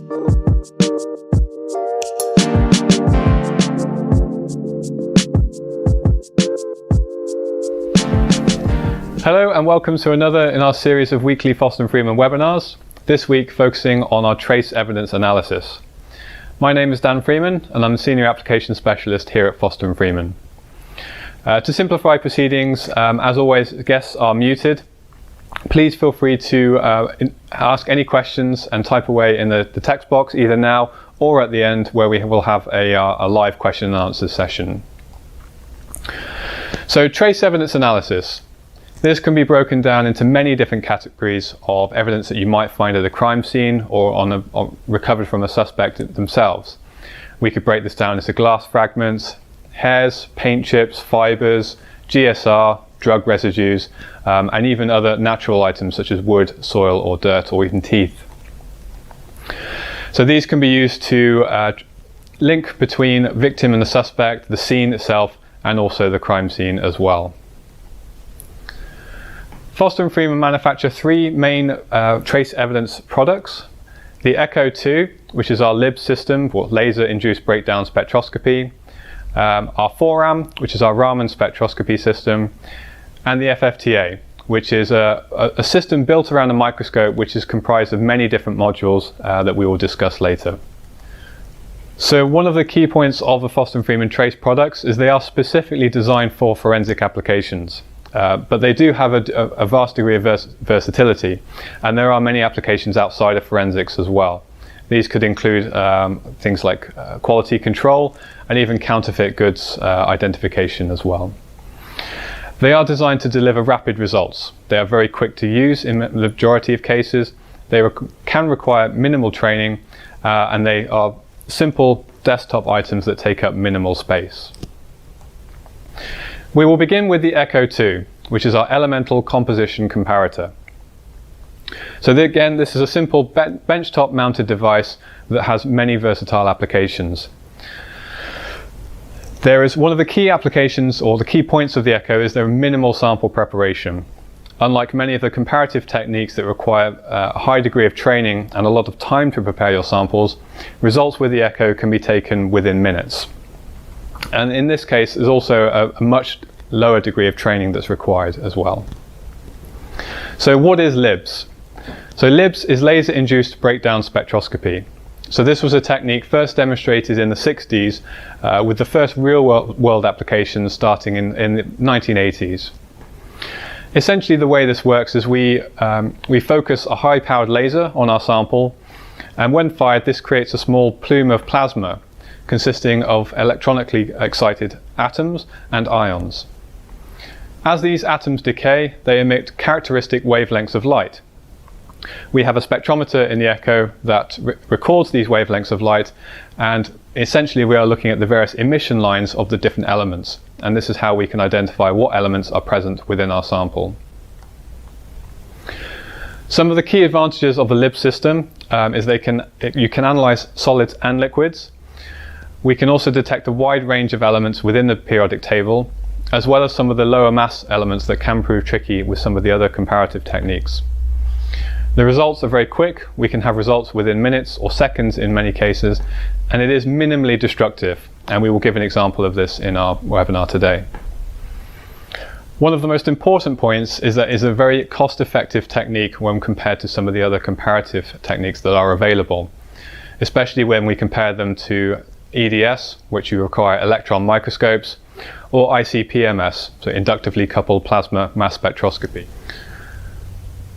Hello and welcome to another in our series of weekly Foster & Freeman webinars, this week focusing on our trace evidence analysis. My name is Dan Freeman and I'm the Senior Application Specialist here at Foster & Freeman. To simplify proceedings, as always, guests are muted. Please feel free to ask any questions and type away in the text box either now or at the end, where we will have a live question and answer session. So, trace evidence analysis. This can be broken down into many different categories of evidence that you might find at a crime scene or recovered from a suspect themselves. We could break this down into glass fragments, hairs, paint chips, fibers, GSR, drug residues, and even other natural items such as wood, soil or dirt, or even teeth. So these can be used to link between victim and the suspect, the scene itself, and also the crime scene as well. Foster & Freeman manufacture three main trace evidence products. The Echo 2, which is our LIBS system, or laser-induced breakdown spectroscopy. Our 4RAM, which is our Raman Spectroscopy system. And the FFTA, which is a system built around a microscope which is comprised of many different modules that we will discuss later. So one of the key points of the Foster & Freeman trace products is they are specifically designed for forensic applications. But they do have a vast degree of versatility, and there are many applications outside of forensics as well. These could include things like quality control and even counterfeit goods identification as well. They are designed to deliver rapid results. They are very quick to use in the majority of cases. They can require minimal training, and they are simple desktop items that take up minimal space. We will begin with the Echo 2, which is our elemental composition comparator. So again, this is a simple benchtop mounted device that has many versatile applications. There is one of the key applications, or the key points of the Echo, is their minimal sample preparation. Unlike many of the comparative techniques that require a high degree of training and a lot of time to prepare your samples, results with the Echo can be taken within minutes. And in this case, there's also a much lower degree of training that's required as well. So what is LIBS? So LIBS is laser-induced breakdown spectroscopy. So this was a technique first demonstrated in the 60s with the first real-world applications starting in the 1980s. Essentially the way this works is we focus a high-powered laser on our sample, and when fired this creates a small plume of plasma consisting of electronically excited atoms and ions. As these atoms decay, they emit characteristic wavelengths of light. We have a spectrometer in the Echo that records these wavelengths of light, and essentially we are looking at the various emission lines of the different elements, and this is how we can identify what elements are present within our sample. Some of the key advantages of the LIBS system is you can analyze solids and liquids. We can also detect a wide range of elements within the periodic table, as well as some of the lower mass elements that can prove tricky with some of the other comparative techniques. The results are very quick. We can have results within minutes or seconds in many cases, and it is minimally destructive, and we will give an example of this in our webinar today. One of the most important points is that it is a very cost-effective technique when compared to some of the other comparative techniques that are available, especially when we compare them to EDS, which you require electron microscopes, or ICP-MS, so inductively coupled plasma mass spectroscopy.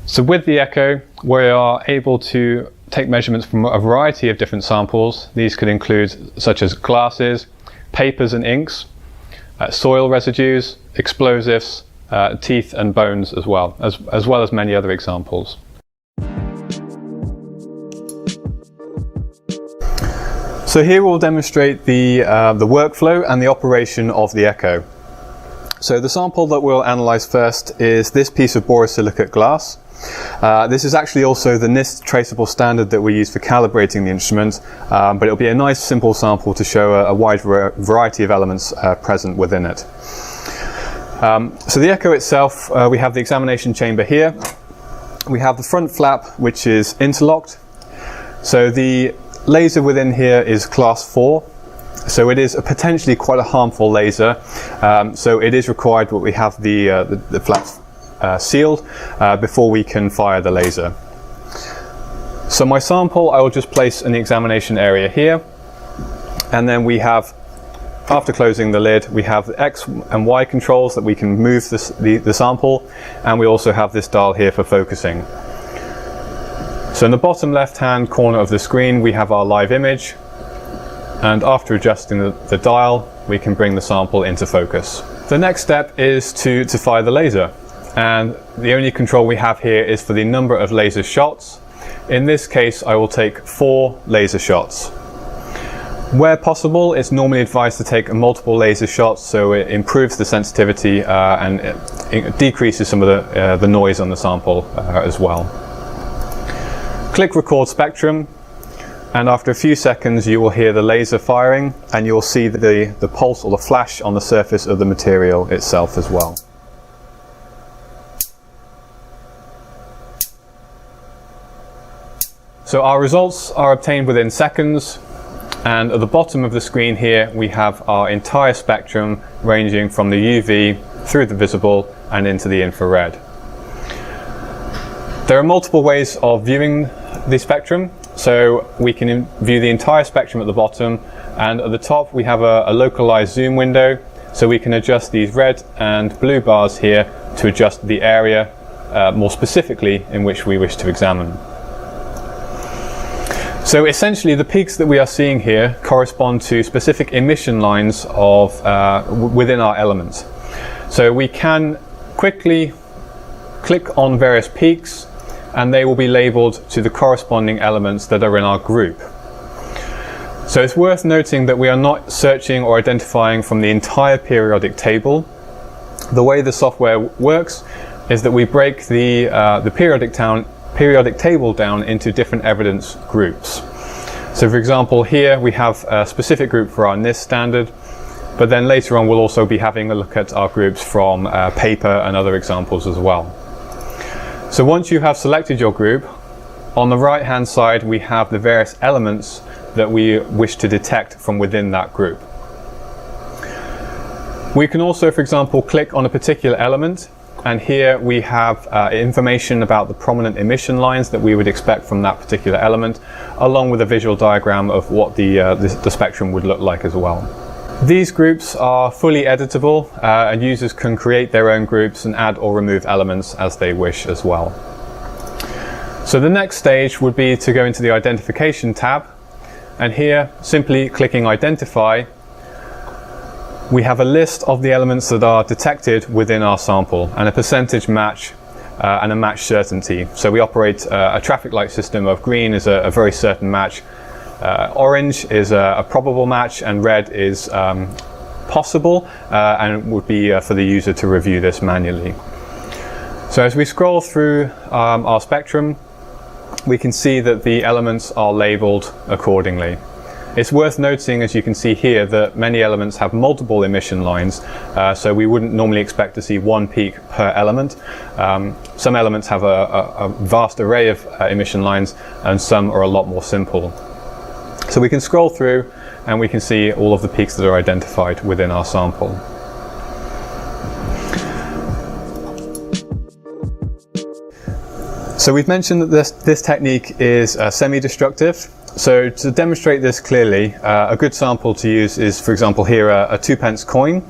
So with the Echo, we are able to take measurements from a variety of different samples. These could include such as glasses, papers and inks, soil residues, explosives, teeth and bones as well as many other examples. So here we'll demonstrate the workflow and the operation of the Echo. So the sample that we'll analyze first is this piece of borosilicate glass. This is actually also the NIST traceable standard that we use for calibrating the instrument, but it'll be a nice simple sample to show a wide variety of elements present within it. So the Echo itself, we have the examination chamber here. We have the front flap, which is interlocked. So the laser within here is class 4. So it is a potentially quite a harmful laser. So it is required that we have the flaps sealed before we can fire the laser. So my sample I will just place in the examination area here, and then we have, after closing the lid, we have the X and Y controls that we can move the sample, and we also have this dial here for focusing. So in the bottom left hand corner of the screen we have our live image, and after adjusting the dial we can bring the sample into focus. The next step is to fire the laser, and the only control we have here is for the number of laser shots. In this case I will take 4 laser shots. Where possible, it's normally advised to take multiple laser shots, so it improves the sensitivity and it decreases some of the noise on the sample as well. Click record spectrum, and after a few seconds you will hear the laser firing, and you'll see the pulse or the flash on the surface of the material itself as well. So our results are obtained within seconds, and at the bottom of the screen here we have our entire spectrum ranging from the UV through the visible and into the infrared. There are multiple ways of viewing the spectrum, so we can view the entire spectrum at the bottom, and at the top we have a localized zoom window, so we can adjust these red and blue bars here to adjust the area more specifically in which we wish to examine. So essentially the peaks that we are seeing here correspond to specific emission lines of within our element. So we can quickly click on various peaks and they will be labeled to the corresponding elements that are in our group. So it's worth noting that we are not searching or identifying from the entire periodic table. The way the software works is that we break the periodic table down into different evidence groups. So for example here we have a specific group for our NIST standard, but then later on we'll also be having a look at our groups from paper and other examples as well. So once you have selected your group, on the right hand side we have the various elements that we wish to detect from within that group. We can also, for example, click on a particular element, and here we have information about the prominent emission lines that we would expect from that particular element, along with a visual diagram of what the spectrum would look like as well. These groups are fully editable, and users can create their own groups and add or remove elements as they wish as well. So the next stage would be to go into the Identification tab, and here, simply clicking Identify, we have a list of the elements that are detected within our sample, and a percentage match and a match certainty. So we operate a traffic light system of green is a very certain match, orange is a probable match, and red is possible, and would be for the user to review this manually. So as we scroll through our spectrum, we can see that the elements are labeled accordingly. It's worth noting, as you can see here, that many elements have multiple emission lines, so we wouldn't normally expect to see one peak per element. Some elements have a vast array of emission lines, and some are a lot more simple. So we can scroll through and we can see all of the peaks that are identified within our sample. So we've mentioned that this technique is semi-destructive. So to demonstrate this clearly, a good sample to use is, for example, here a 2p coin.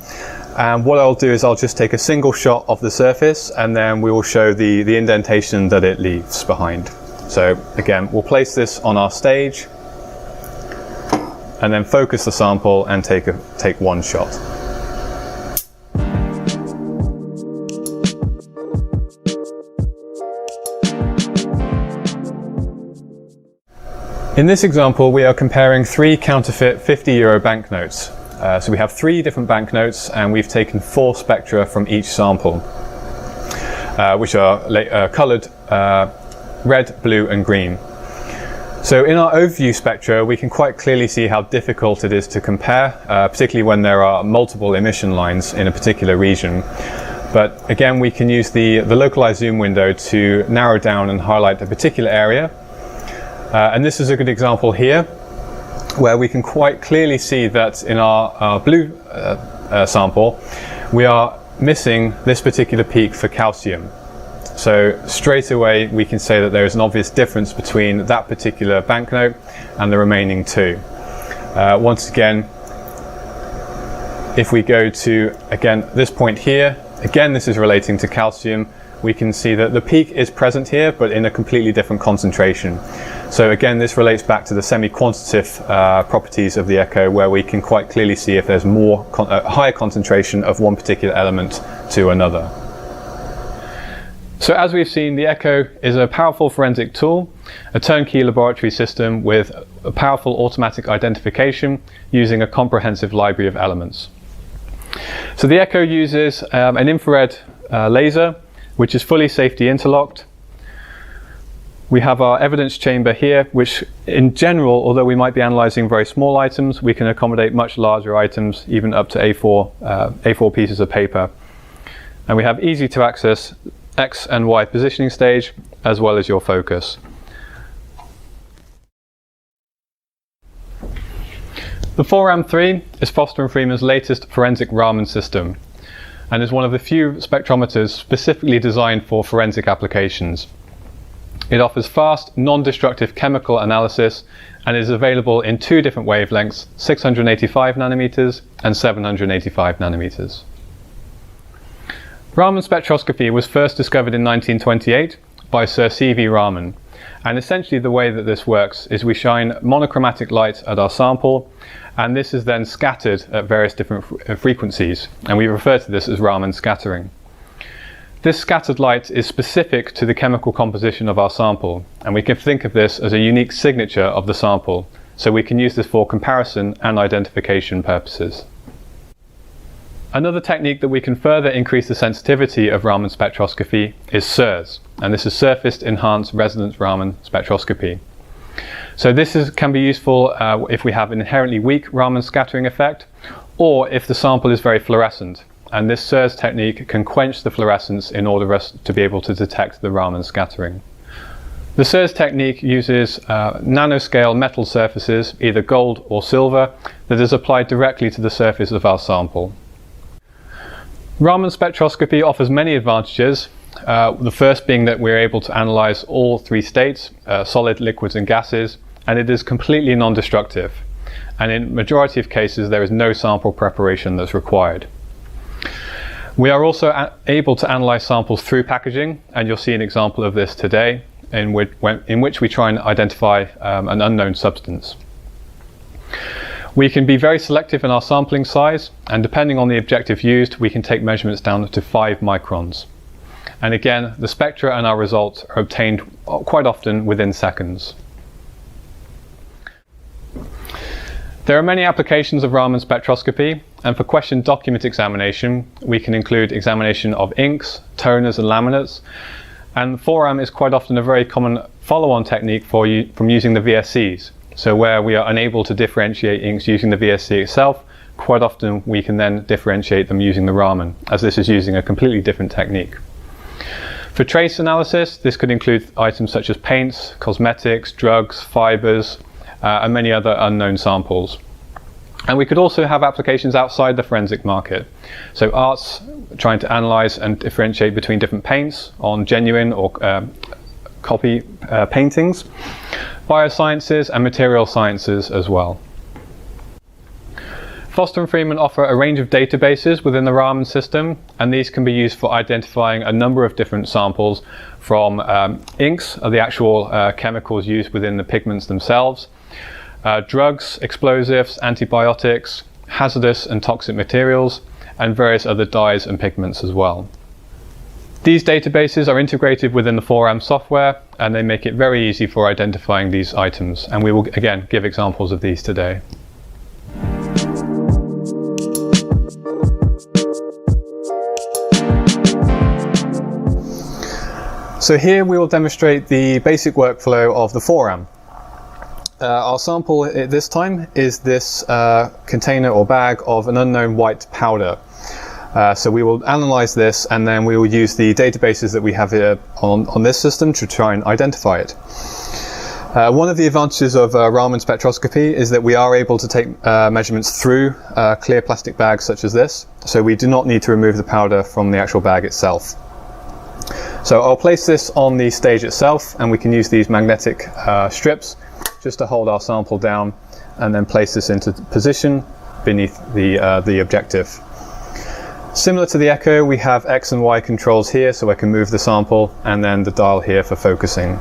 And what I'll do is I'll just take a single shot of the surface, and then we will show the indentation that it leaves behind. So again, we'll place this on our stage, and then focus the sample and take one shot. In this example, we are comparing 3 counterfeit €50 banknotes. So we have 3 different banknotes, and we've taken 4 spectra from each sample, which are coloured red, blue and green. So in our overview spectra, we can quite clearly see how difficult it is to compare, particularly when there are multiple emission lines in a particular region. But again, we can use the localized zoom window to narrow down and highlight a particular area. And this is a good example here, where we can quite clearly see that in our blue sample, we are missing this particular peak for calcium. So straight away we can say that there is an obvious difference between that particular banknote and the remaining two. Once again, if we go to, again, this point here, again this is relating to calcium, we can see that the peak is present here but in a completely different concentration. So again, this relates back to the semi-quantitative properties of the echo, where we can quite clearly see if there's more higher concentration of one particular element to another. So as we've seen, the echo is a powerful forensic tool, a turnkey laboratory system with a powerful automatic identification using a comprehensive library of elements. So the echo uses an infrared laser, which is fully safety interlocked. We have our evidence chamber here, which in general, although we might be analysing very small items, we can accommodate much larger items, even up to A4 pieces of paper. And we have easy to access X and Y positioning stage, as well as your focus. The 4RAM3 is Foster & Freeman's latest forensic Raman system, and is one of the few spectrometers specifically designed for forensic applications. It offers fast, non-destructive chemical analysis and is available in two different wavelengths, 685 nanometers and 785 nanometers. Raman spectroscopy was first discovered in 1928 by Sir C.V. Raman, and essentially the way that this works is we shine monochromatic light at our sample, and this is then scattered at various different frequencies, and we refer to this as Raman scattering. This scattered light is specific to the chemical composition of our sample, and we can think of this as a unique signature of the sample, so we can use this for comparison and identification purposes. Another technique that we can further increase the sensitivity of Raman spectroscopy is SIRS, and this is Surface Enhanced Resonance Raman Spectroscopy. So this can be useful if we have an inherently weak Raman scattering effect, or if the sample is very fluorescent. And this SIRS technique can quench the fluorescence in order for us to be able to detect the Raman scattering. The SIRS technique uses nanoscale metal surfaces, either gold or silver, that is applied directly to the surface of our sample. Raman spectroscopy offers many advantages, the first being that we're able to analyze all three states, solid, liquids and gases, and it is completely non-destructive. And in majority of cases there is no sample preparation that's required. We are also able to analyze samples through packaging, and you'll see an example of this today, in which we try and identify an unknown substance. We can be very selective in our sampling size, and depending on the objective used, we can take measurements down to 5 microns. And again, the spectra and our results are obtained quite often within seconds. There are many applications of Raman spectroscopy, and for question document examination, we can include examination of inks, toners and laminates, and 4RAM is quite often a very common follow-on technique from using the VSCs. So where we are unable to differentiate inks using the VSC itself, quite often we can then differentiate them using the Raman, as this is using a completely different technique. For trace analysis, this could include items such as paints, cosmetics, drugs, fibers, and many other unknown samples. And we could also have applications outside the forensic market. So arts, trying to analyze and differentiate between different paints on genuine or copy paintings, biosciences and material sciences as well. Foster & Freeman offer a range of databases within the Raman system, and these can be used for identifying a number of different samples from inks, or the actual chemicals used within the pigments themselves, drugs, explosives, antibiotics, hazardous and toxic materials, and various other dyes and pigments as well. These databases are integrated within the 4RAM software, and they make it very easy for identifying these items, and we will again give examples of these today. So here we will demonstrate the basic workflow of the 4RAM. Our sample at this time is this container or bag of an unknown white powder. So we will analyze this, and then we will use the databases that we have here on this system to try and identify it. One of the advantages of Raman spectroscopy is that we are able to take measurements through clear plastic bags such as this, so we do not need to remove the powder from the actual bag itself. So I'll place this on the stage itself, and we can use these magnetic strips just to hold our sample down and then place this into position beneath the objective. Similar to the echo, we have X and Y controls here, so I can move the sample, and then the dial here for focusing.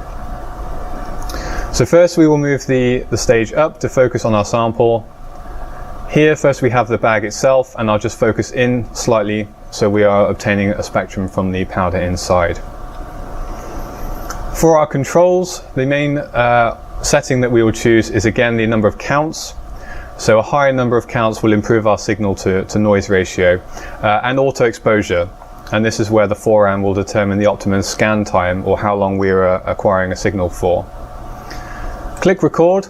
So first we will move the stage up to focus on our sample. Here first we have the bag itself, and I'll just focus in slightly so we are obtaining a spectrum from the powder inside. For our controls, the main setting that we will choose is again the number of counts. So a higher number of counts will improve our signal to noise ratio, and auto exposure. And this is where the 4M will determine the optimum scan time, or how long we are acquiring a signal for. Click record.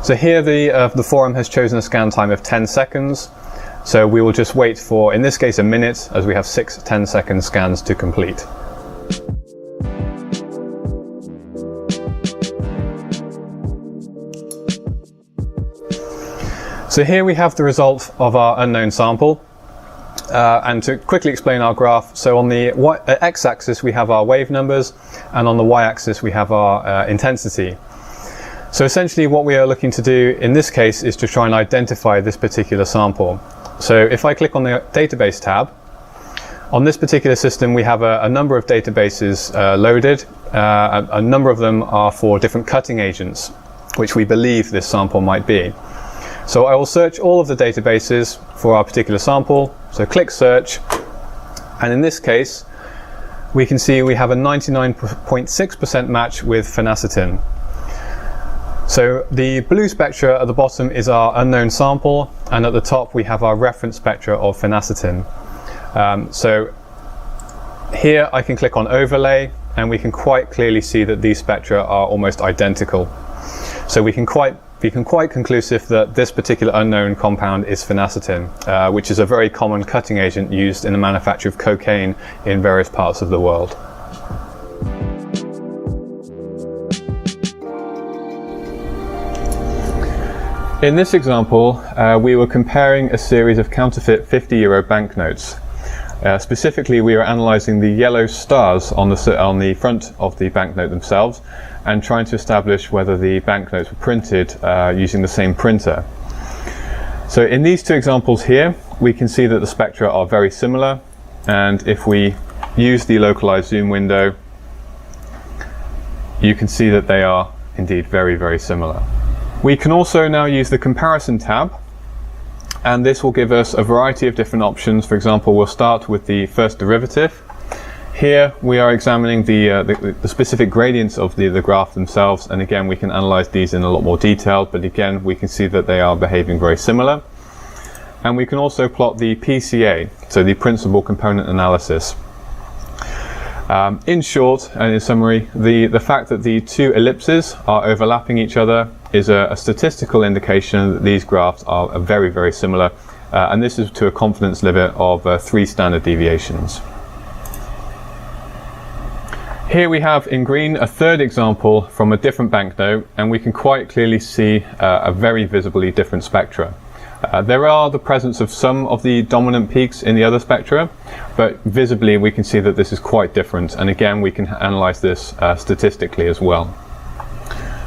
So here the 4M has chosen a scan time of 10 seconds. So we will just wait for, in this case, a minute, as we have 6 10-second scans to complete. So here we have the result of our unknown sample. And to quickly explain our graph, so on the x-axis we have our wave numbers, and on the y-axis we have our intensity. So essentially what we are looking to do in this case is to try and identify this particular sample. So if I click on the database tab, on this particular system we have a number of databases loaded. A number of them are for different cutting agents, which we believe this sample might be. So I will search all of the databases for our particular sample. So click search, and in this case we can see we have a 99.6% match with phenacetin. So the blue spectra at the bottom is our unknown sample, and at the top we have our reference spectra of phenacetin. So here I can click on overlay, and we can quite clearly see that these spectra are almost identical. So we can quite conclusive that this particular unknown compound is phenacetin, which is a very common cutting agent used in the manufacture of cocaine in various parts of the world. In this example, we were comparing a series of counterfeit €50 banknotes. Specifically, we were analysing the yellow stars on the front of the banknote themselves, and trying to establish whether the banknotes were printed using the same printer. So in these two examples here, we can see that the spectra are very similar, and if we use the localized zoom window, you can see that they are indeed very, very similar. We can also now use the comparison tab, and this will give us a variety of different options. For example, we'll start with the first derivative. Here we are examining the specific gradients of the graph themselves, and again we can analyze these in a lot more detail, but again we can see that they are behaving very similar. And we can also plot the PCA, so the principal component analysis. In short, and in summary, the fact that the two ellipses are overlapping each other is a statistical indication that these graphs are very, very similar, and this is to a confidence limit of 3 standard deviations. Here we have in green a third example from a different banknote, and we can quite clearly see a very visibly different spectra. There are the presence of some of the dominant peaks in the other spectra, but visibly we can see that this is quite different, and again we can analyze this statistically as well.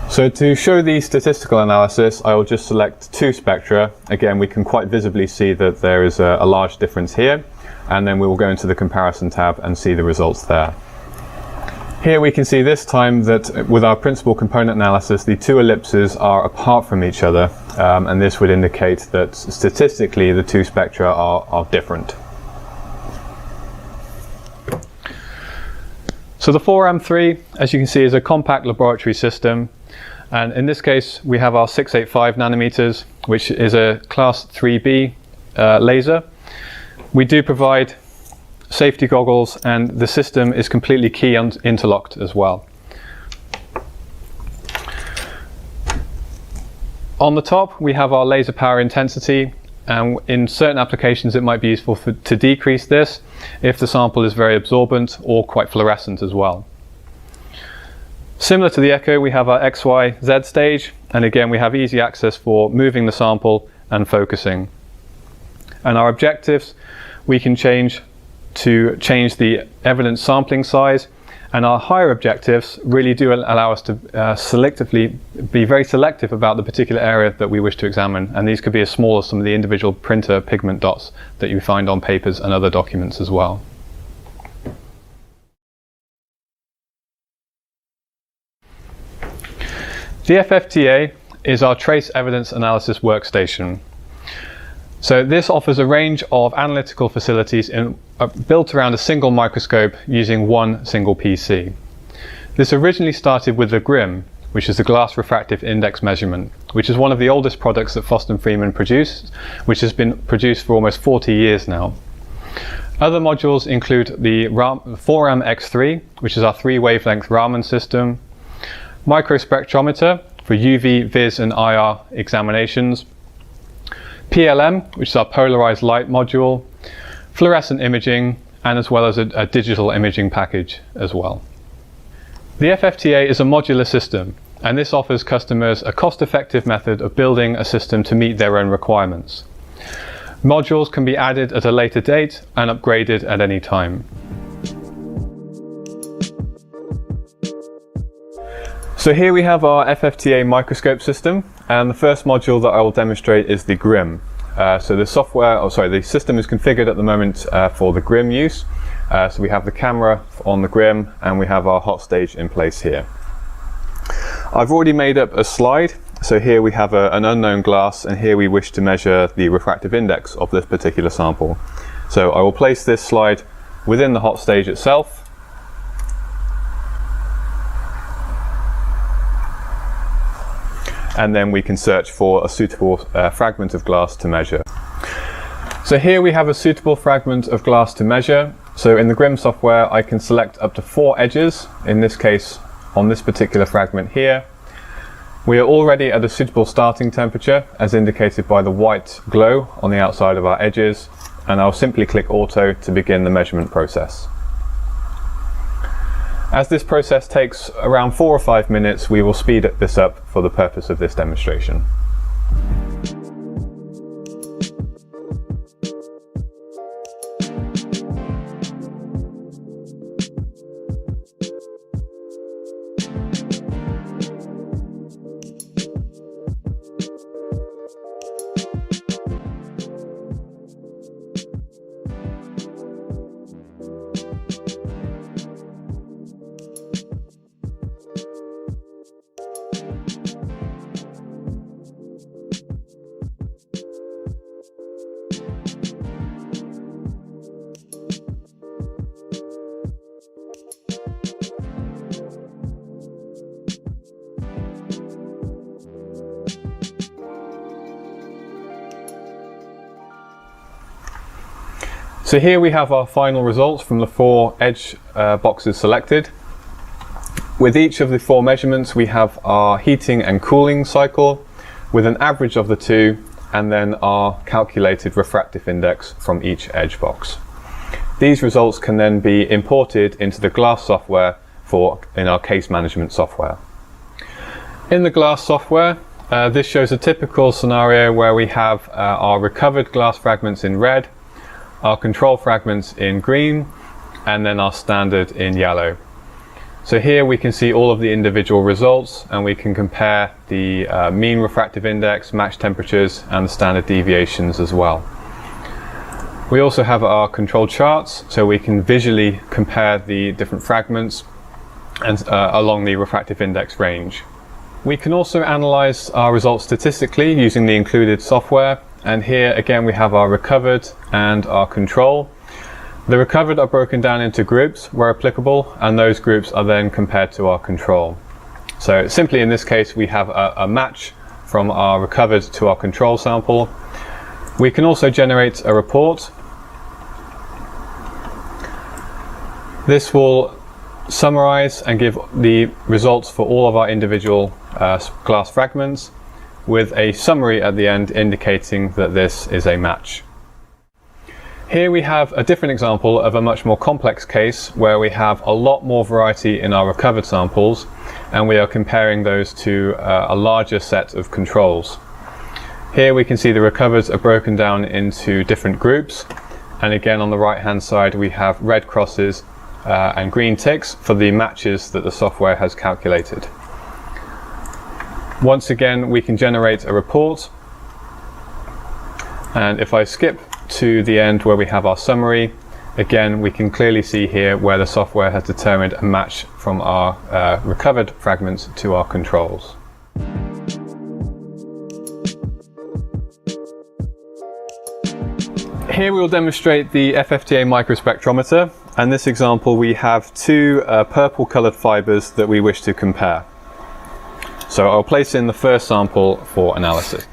So to show the statistical analysis, I will just select 2 spectra. Again, we can quite visibly see that there is a large difference here, and then we will go into the comparison tab and see the results there. Here we can see this time that with our principal component analysis, the 2 ellipses are apart from each other, and this would indicate that statistically the 2 spectra are different. So the 4M3, as you can see, is a compact laboratory system, and in this case we have our 685 nanometers, which is a class 3B laser. We do provide safety goggles, and the system is completely key interlocked as well. On the top we have our laser power intensity, and in certain applications it might be useful to decrease this if the sample is very absorbent or quite fluorescent as well. Similar to the echo, we have our X, Y, Z stage, and again we have easy access for moving the sample and focusing. And our objectives, we can change the evidence sampling size, and our higher objectives really do allow us to be very selective about the particular area that we wish to examine, and these could be as small as some of the individual printer pigment dots that you find on papers and other documents as well. The FFTA is our Trace Evidence Analysis workstation. So this offers a range of analytical facilities built around a single microscope using one single PC. This originally started with the GRIM, which is the Glass Refractive Index measurement, which is one of the oldest products that Frost & Freeman produced, which has been produced for almost 40 years now. Other modules include the 4M X3, which is our 3-wavelength Raman system, Microspectrometer for UV-Vis-IR examinations, PLM, which is our polarized light module, fluorescent imaging, and as well as a digital imaging package as well. The FFTA is a modular system, and this offers customers a cost-effective method of building a system to meet their own requirements. Modules can be added at a later date and upgraded at any time. So here we have our FFTA microscope system, and the first module that I will demonstrate is the GRIM. So the system is configured at the moment for the GRIM use. So we have the camera on the GRIM, and we have our hot stage in place here. I've already made up a slide. So here we have an unknown glass, and here we wish to measure the refractive index of this particular sample. So I will place this slide within the hot stage itself. And then we can search for a suitable fragment of glass to measure. So here we have a suitable fragment of glass to measure. So in the GRIM software I can select up to 4 edges, in this case on this particular fragment here. We are already at a suitable starting temperature as indicated by the white glow on the outside of our edges, and I'll simply click Auto to begin the measurement process. As this process takes around 4 or 5 minutes, we will speed this up for the purpose of this demonstration. So here we have our final results from the 4 edge boxes selected. With each of the 4 measurements we have our heating and cooling cycle with an average of the 2, and then our calculated refractive index from each edge box. These results can then be imported into the glass software in our case management software. In the glass software, this shows a typical scenario where we have our recovered glass fragments in red, our control fragments in green, and then our standard in yellow. So here we can see all of the individual results, and we can compare the mean refractive index, match temperatures, and the standard deviations as well. We also have our control charts, so we can visually compare the different fragments and along the refractive index range. We can also analyze our results statistically using the included software. And here again we have our recovered and our control. The recovered are broken down into groups where applicable, and those groups are then compared to our control. So simply in this case we have a match from our recovered to our control sample. We can also generate a report. This will summarize and give the results for all of our individual glass fragments, with a summary at the end indicating that this is a match. Here we have a different example of a much more complex case where we have a lot more variety in our recovered samples, and we are comparing those to a larger set of controls. Here we can see the recovers are broken down into different groups, and again on the right hand side we have red crosses and green ticks for the matches that the software has calculated. Once again we can generate a report, and if I skip to the end where we have our summary, again we can clearly see here where the software has determined a match from our recovered fragments to our controls. Here we will demonstrate the FFTA Microspectrometer, and in this example we have two purple coloured fibres that we wish to compare. So I'll place in the first sample for analysis.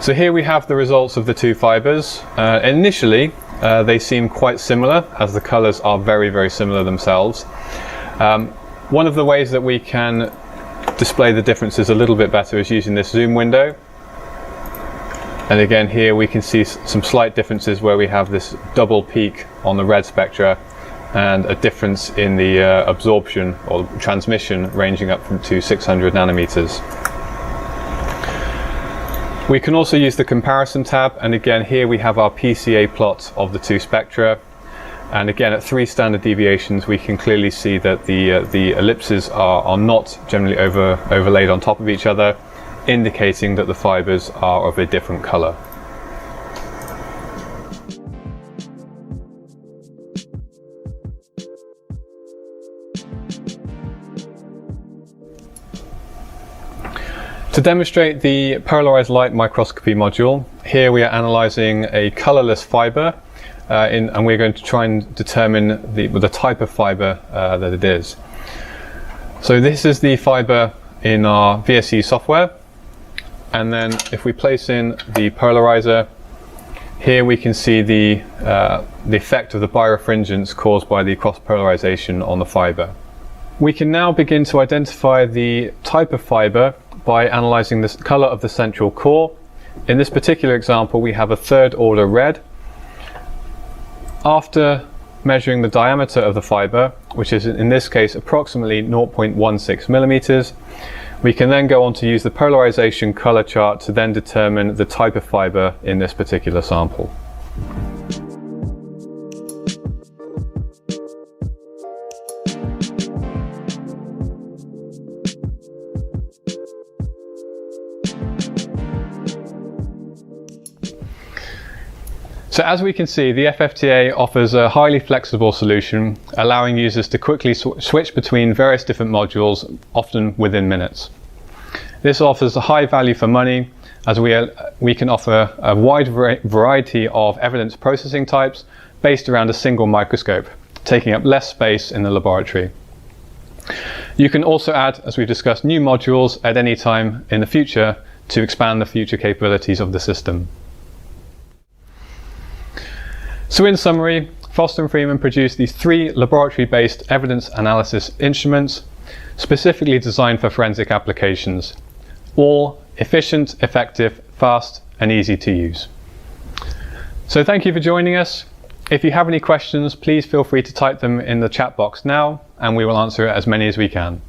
So here we have the results of the two fibres. Initially they seem quite similar, as the colours are very similar themselves. One of the ways that we can display the differences a little bit better is using this zoom window. And again here we can see some slight differences where we have this double peak on the red spectra and a difference in the absorption or transmission ranging up to 600 nanometers. We can also use the comparison tab, and again here we have our PCA plot of the two spectra, and again at 3 standard deviations we can clearly see that the ellipses are not generally overlaid on top of each other, indicating that the fibers are of a different color. To demonstrate the polarized light microscopy module, here we are analyzing a colorless fiber, and we're going to try and determine the type of fiber that it is. So this is the fiber in our VSE software, and then if we place in the polarizer, here we can see the effect of the birefringence caused by the cross polarization on the fiber. We can now begin to identify the type of fiber by analyzing the color of the central core. In this particular example we have a 3rd order red. After measuring the diameter of the fiber, which is in this case approximately 0.16 millimeters, we can then go on to use the polarization color chart to then determine the type of fiber in this particular sample. So as we can see, the FFTA offers a highly flexible solution, allowing users to quickly switch between various different modules, often within minutes. This offers a high value for money, as we can offer a wide variety of evidence processing types based around a single microscope, taking up less space in the laboratory. You can also add, as we've discussed, new modules at any time in the future to expand the future capabilities of the system. So in summary, Foster and Freeman produced these 3 laboratory-based evidence analysis instruments specifically designed for forensic applications, all efficient, effective, fast and easy to use. So thank you for joining us. If you have any questions, please feel free to type them in the chat box now, and we will answer as many as we can.